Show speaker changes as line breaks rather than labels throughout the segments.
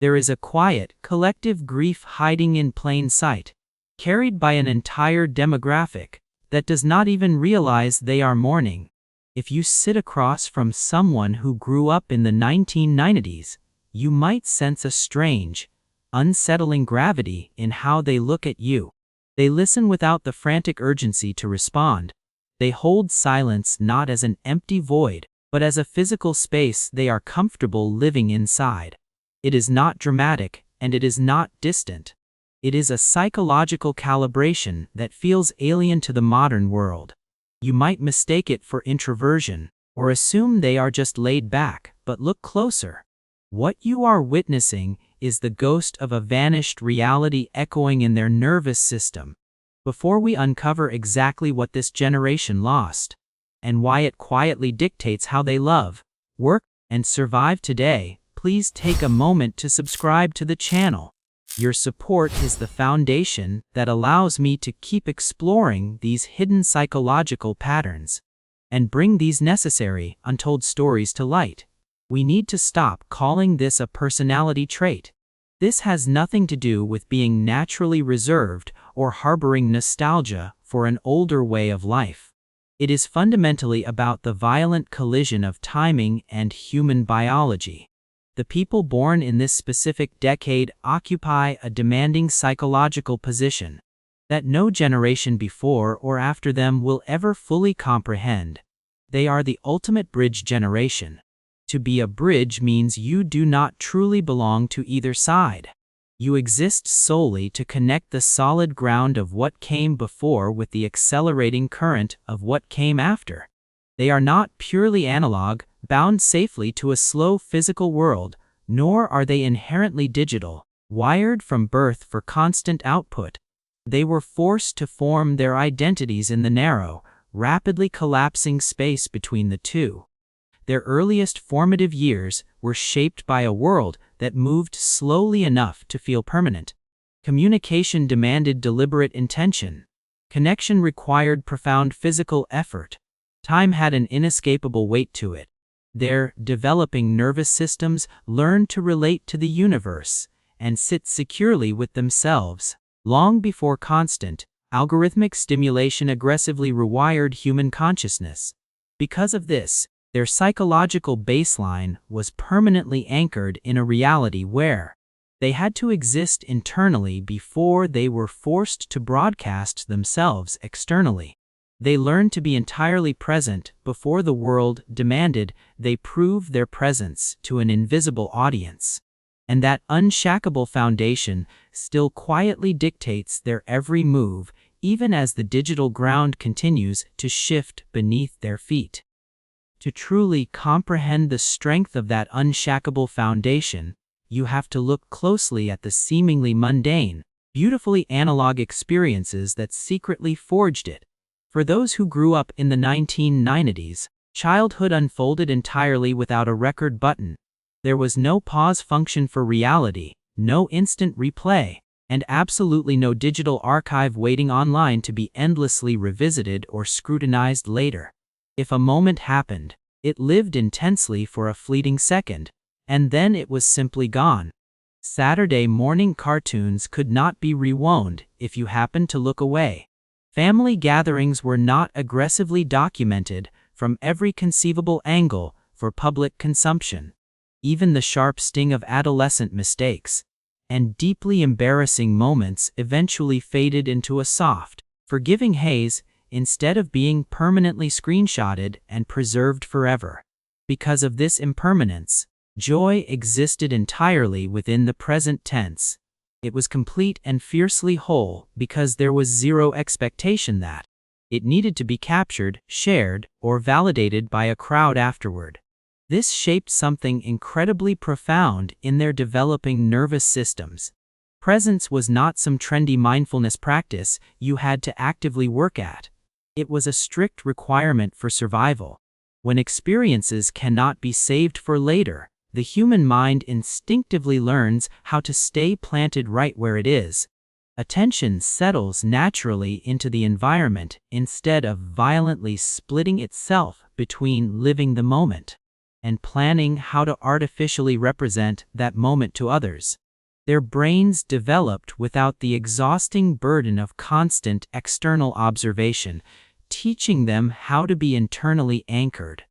There is a quiet, collective grief hiding in plain sight, carried by an entire demographic that does not even realize they are mourning. If you sit across from someone who grew up in the 1990s, you might sense a strange, unsettling gravity in how they look at you. They listen without the frantic urgency to respond. They hold silence not as an empty void, but as a physical space they are comfortable living inside. It is not dramatic, and it is not distant. It is a psychological calibration that feels alien to the modern world. You might mistake it for introversion, or assume they are just laid back, but look closer. What you are witnessing is the ghost of a vanished reality echoing in their nervous system. Before we uncover exactly what this generation lost, and why it quietly dictates how they love, work, and survive today, please take a moment to subscribe to the channel. Your support is the foundation that allows me to keep exploring these hidden psychological patterns and bring these necessary, untold stories to light. We need to stop calling this a personality trait. This has nothing to do with being naturally reserved or harboring nostalgia for an older way of life. It is fundamentally about the violent collision of timing and human biology. The people born in this specific decade occupy a demanding psychological position that no generation before or after them will ever fully comprehend. They are the ultimate bridge generation. To be a bridge means you do not truly belong to either side. You exist solely to connect the solid ground of what came before with the accelerating current of what came after. They are not purely analog, bound safely to a slow physical world, nor are they inherently digital, wired from birth for constant output. They were forced to form their identities in the narrow, rapidly collapsing space between the two. Their earliest formative years were shaped by a world that moved slowly enough to feel permanent. Communication demanded deliberate intention. Connection required profound physical effort. Time had an inescapable weight to it. Their developing nervous systems learned to relate to the universe and sit securely with themselves. Long before constant, algorithmic stimulation aggressively rewired human consciousness. Because of this, their psychological baseline was permanently anchored in a reality where they had to exist internally before they were forced to broadcast themselves externally. They learned to be entirely present before the world demanded they prove their presence to an invisible audience. And that unshackable foundation still quietly dictates their every move, even as the digital ground continues to shift beneath their feet. To truly comprehend the strength of that unshackable foundation, you have to look closely at the seemingly mundane, beautifully analog experiences that secretly forged it. For those who grew up in the 1990s, childhood unfolded entirely without a record button. There was no pause function for reality, no instant replay, and absolutely no digital archive waiting online to be endlessly revisited or scrutinized later. If a moment happened, it lived intensely for a fleeting second, and then it was simply gone. Saturday morning cartoons could not be rewound if you happened to look away. Family gatherings were not aggressively documented from every conceivable angle for public consumption. Even the sharp sting of adolescent mistakes and deeply embarrassing moments eventually faded into a soft, forgiving haze instead of being permanently screenshotted and preserved forever. Because of this impermanence, joy existed entirely within the present tense. It was complete and fiercely whole because there was zero expectation that it needed to be captured, shared, or validated by a crowd afterward. This shaped something incredibly profound in their developing nervous systems. Presence was not some trendy mindfulness practice you had to actively work at. It was a strict requirement for survival. When experiences cannot be saved for later, the human mind instinctively learns how to stay planted right where it is. Attention settles naturally into the environment instead of violently splitting itself between living the moment. and planning how to artificially represent that moment to others. Their brains developed without the exhausting burden of constant external observation, teaching them how to be internally anchored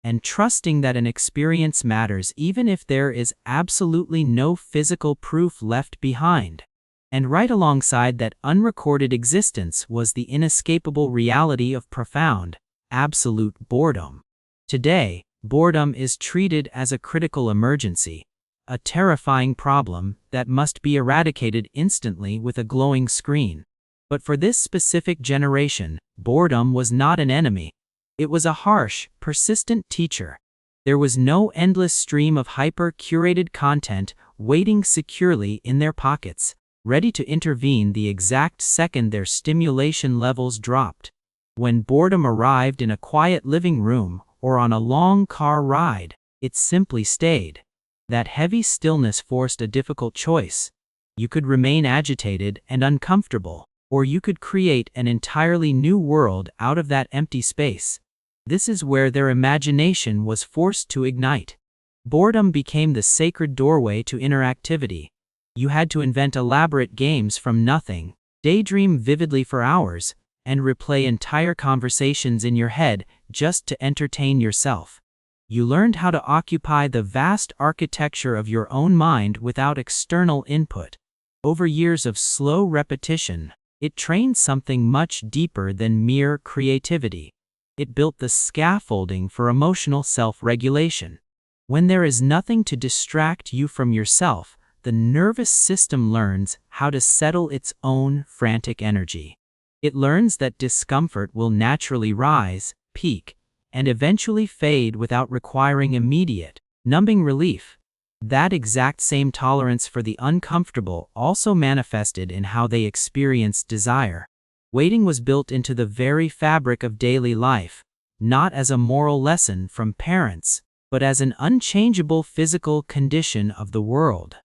and trusting that an experience matters even if there is absolutely no physical proof left behind. And right alongside that unrecorded existence was the inescapable reality of profound, absolute boredom. Today, boredom is treated as a critical emergency, a terrifying problem that must be eradicated instantly with a glowing screen. But for this specific generation, boredom was not an enemy. It was a harsh, persistent teacher. There was no endless stream of hyper-curated content waiting securely in their pockets, ready to intervene the exact second their stimulation levels dropped. When boredom arrived in a quiet living room or on a long car ride, it simply stayed. That heavy stillness forced a difficult choice. You could remain agitated and uncomfortable, or you could create an entirely new world out of that empty space. This is where their imagination was forced to ignite. Boredom became the sacred doorway to interactivity. You had to invent elaborate games from nothing, daydream vividly for hours, and replay entire conversations in your head just to entertain yourself. You learned how to occupy the vast architecture of your own mind without external input. Over years of slow repetition, it trained something much deeper than mere creativity. It built the scaffolding for emotional self-regulation. When there is nothing to distract you from yourself, the nervous system learns how to settle its own frantic energy. It learns that discomfort will naturally rise, peak, and eventually fade without requiring immediate, numbing relief. That exact same tolerance for the uncomfortable also manifested in how they experienced desire. Waiting was built into the very fabric of daily life, not as a moral lesson from parents, but as an unchangeable physical condition of the world.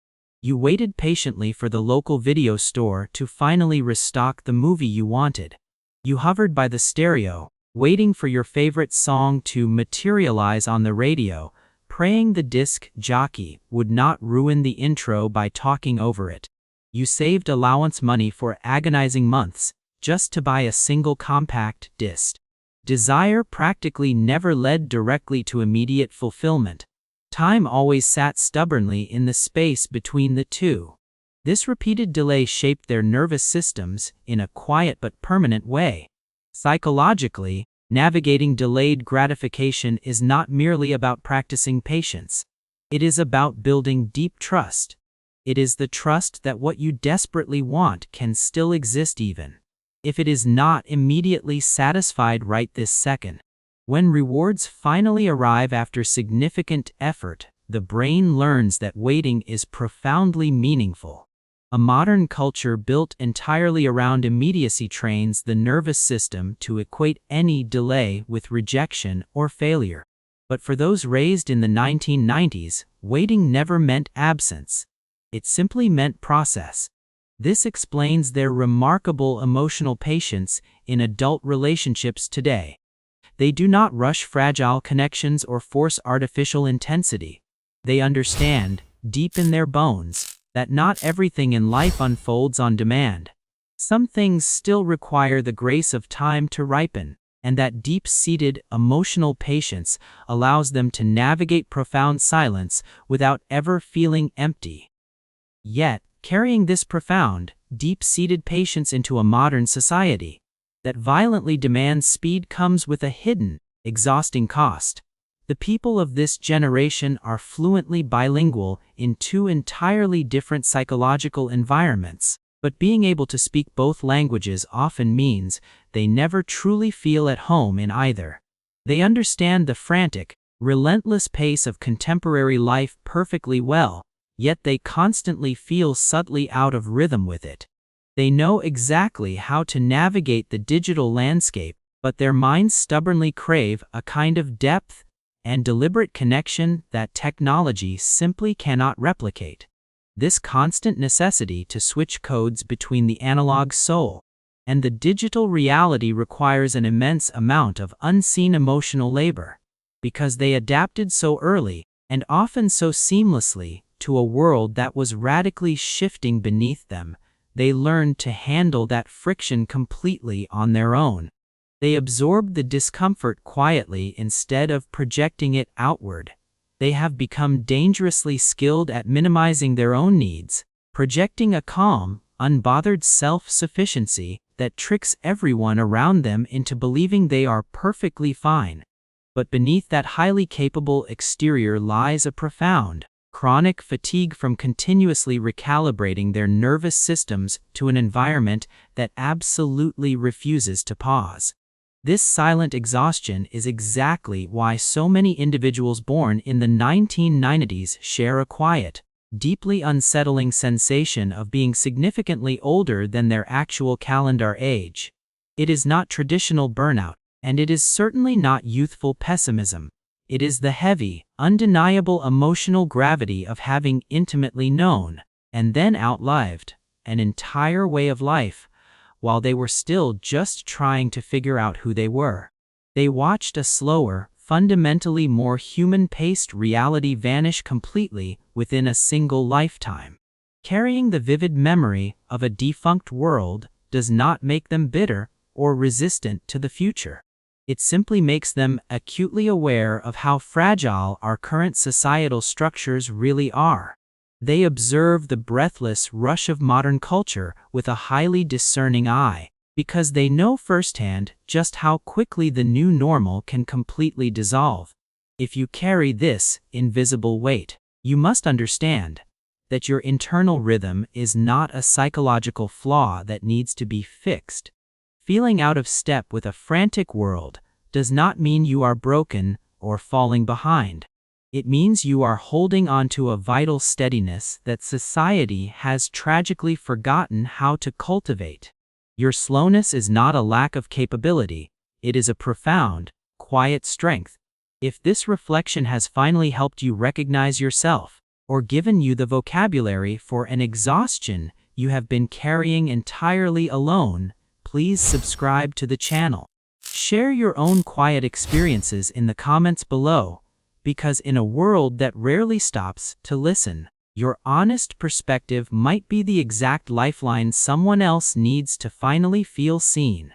You waited patiently for the local video store to finally restock the movie you wanted. You hovered by the stereo, waiting for your favorite song to materialize on the radio, praying the disc jockey would not ruin the intro by talking over it. You saved allowance money for agonizing months, just to buy a single compact disc. Desire practically never led directly to immediate fulfillment. Time always sat stubbornly in the space between the two. This repeated delay shaped their nervous systems in a quiet but permanent way. Psychologically, navigating delayed gratification is not merely about practicing patience. It is about building deep trust. It is the trust that what you desperately want can still exist even if it is not immediately satisfied right this second. When rewards finally arrive after significant effort, the brain learns that waiting is profoundly meaningful. A modern culture built entirely around immediacy trains the nervous system to equate any delay with rejection or failure. But for those raised in the 1990s, waiting never meant absence. It simply meant process. This explains their remarkable emotional patience in adult relationships today. They do not rush fragile connections or force artificial intensity. They understand, deep in their bones, that not everything in life unfolds on demand. Some things still require the grace of time to ripen, and that deep-seated emotional patience allows them to navigate profound silence without ever feeling empty. Yet, carrying this profound, deep-seated patience into a modern society that violently demands speed comes with a hidden, exhausting cost. The people of this generation are fluently bilingual in two entirely different psychological environments, but being able to speak both languages often means they never truly feel at home in either. They understand the frantic, relentless pace of contemporary life perfectly well, yet they constantly feel subtly out of rhythm with it. They know exactly how to navigate the digital landscape, but their minds stubbornly crave a kind of depth and deliberate connection that technology simply cannot replicate. This constant necessity to switch codes between the analog soul and the digital reality requires an immense amount of unseen emotional labor. because they adapted so early, and often so seamlessly, to a world that was radically shifting beneath them. They learned to handle that friction completely on their own. They absorbed the discomfort quietly instead of projecting it outward. They have become dangerously skilled at minimizing their own needs, projecting a calm, unbothered self-sufficiency that tricks everyone around them into believing they are perfectly fine. But beneath that highly capable exterior lies a profound, chronic fatigue from continuously recalibrating their nervous systems to an environment that absolutely refuses to pause. This silent exhaustion is exactly why so many individuals born in the 1990s share a quiet, deeply unsettling sensation of being significantly older than their actual calendar age. It is not traditional burnout, and it is certainly not youthful pessimism. It is the heavy, undeniable emotional gravity of having intimately known, and then outlived, an entire way of life, while they were still just trying to figure out who they were. They watched a slower, fundamentally more human-paced reality vanish completely within a single lifetime. Carrying the vivid memory of a defunct world does not make them bitter or resistant to the future. It simply makes them acutely aware of how fragile our current societal structures really are. They observe the breathless rush of modern culture with a highly discerning eye, because they know firsthand just how quickly the new normal can completely dissolve. If you carry this invisible weight, you must understand that your internal rhythm is not a psychological flaw that needs to be fixed. Feeling out of step with a frantic world does not mean you are broken or falling behind. It means you are holding on to a vital steadiness that society has tragically forgotten how to cultivate. Your slowness is not a lack of capability, it is a profound, quiet strength. If this reflection has finally helped you recognize yourself, or given you the vocabulary for an exhaustion you have been carrying entirely alone, please subscribe to the channel. Share your own quiet experiences in the comments below, because in a world that rarely stops to listen, your honest perspective might be the exact lifeline someone else needs to finally feel seen.